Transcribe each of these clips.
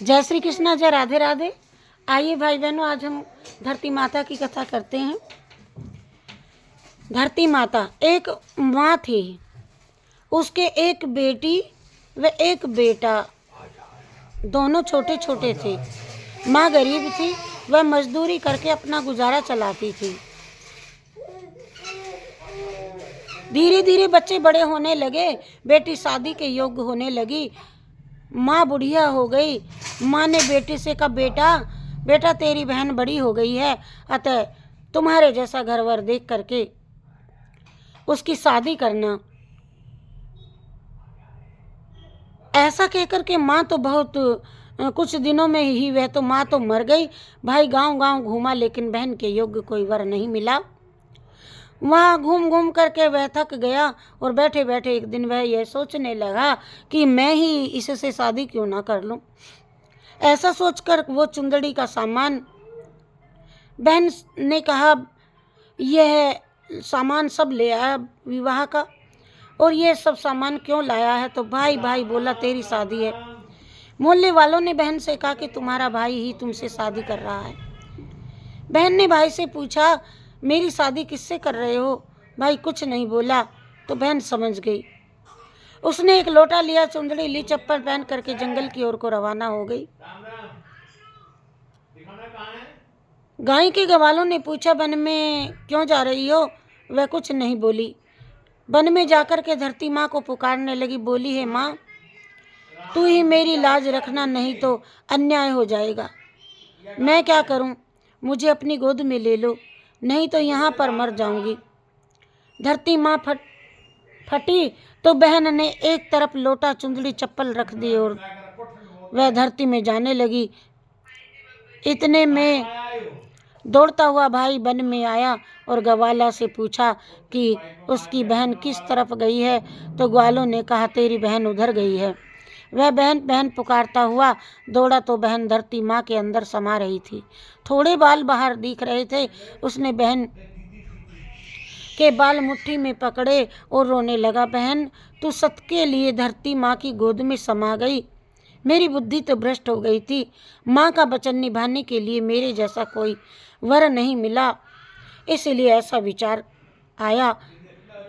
जय श्री कृष्णा, जय राधे राधे। आइए भाई बहनों, आज हम धरती माता की कथा करते हैं। धरती माता एक माँ थी, उसके एक बेटी व एक बेटा, दोनों छोटे छोटे थे। माँ गरीब थी, वह मजदूरी करके अपना गुजारा चलाती थी। धीरे धीरे बच्चे बड़े होने लगे, बेटी शादी के योग्य होने लगी, माँ बुढ़िया हो गई। माँ ने बेटे से कहा, बेटा बेटा तेरी बहन बड़ी हो गई है, अतः तुम्हारे जैसा घर वर देख करके उसकी शादी करना। ऐसा कहकर के माँ तो बहुत कुछ दिनों में ही वह तो माँ तो मर गई। भाई गांव गांव घूमा, लेकिन बहन के योग्य कोई वर नहीं मिला। वहाँ घूम घूम करके वह थक गया और बैठे बैठे एक दिन वह यह सोचने लगा कि मैं ही इससे शादी क्यों ना कर लूं। ऐसा सोचकर वो चुंदड़ी का सामान, बहन ने कहा यह सामान सब ले आया विवाह का, और ये सब सामान क्यों लाया है? तो भाई बोला तेरी शादी है। मोहल्ले वालों ने बहन से कहा कि तुम्हारा भाई ही तुमसे शादी कर रहा है। बहन ने भाई से पूछा, मेरी शादी किससे कर रहे हो? भाई कुछ नहीं बोला। तो बहन समझ गई। उसने एक लोटा लिया, चुंदड़ी ली, चप्पल पहन करके जंगल की ओर को रवाना हो गई। गाय के ग्वालों ने पूछा, वन में क्यों जा रही हो? वह कुछ नहीं बोली। वन में जाकर के धरती माँ को पुकारने लगी। बोली, है माँ, तू ही मेरी लाज रखना, नहीं तो अन्याय हो जाएगा। मैं क्या करूं? मुझे अपनी गोद में ले लो, नहीं तो यहाँ पर मर जाऊंगी। धरती माँ फटी तो बहन ने एक तरफ लोटा, चुंदड़ी, चप्पल रख दी और वह धरती में जाने लगी। इतने में दौड़ता हुआ भाई वन में आया और ग्वाला से पूछा कि उसकी बहन किस तरफ गई है? तो ग्वालों ने कहा, तेरी बहन उधर गई है। वह बहन बहन पुकारता हुआ दौड़ा तो बहन धरती माँ के अंदर समा रही थी। थोड़े बाल बाहर दिख रहे थे। उसने बहन के बाल मुट्ठी में पकड़े और रोने लगा। बहन, तू सत के लिए धरती माँ की गोद में समा गई। मेरी बुद्धि तो भ्रष्ट हो गई थी। माँ का वचन निभाने के लिए मेरे जैसा कोई वर नहीं मिला, इसलिए ऐसा विचार आया।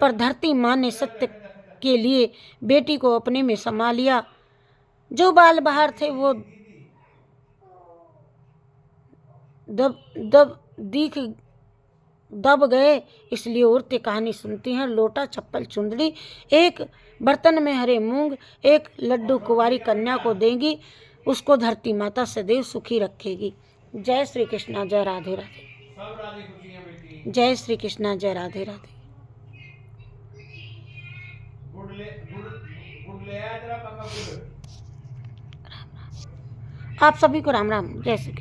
पर धरती माँ ने सत्य के लिए बेटी को अपने में समा लिया। जो बाल बाहर थे वो दब गए। इसलिए औरतें कहानी सुनती हैं। लोटा, चप्पल, चुंदड़ी, एक बर्तन में हरे मूंग, एक लड्डू कुंवारी कन्या को देंगी, उसको धरती माता सदैव सुखी रखेगी। जय श्री कृष्णा, जय राधे राधे। जय श्री कृष्णा, जय राधे राधे। आप सभी को राम राम, जय श्री कृष्ण।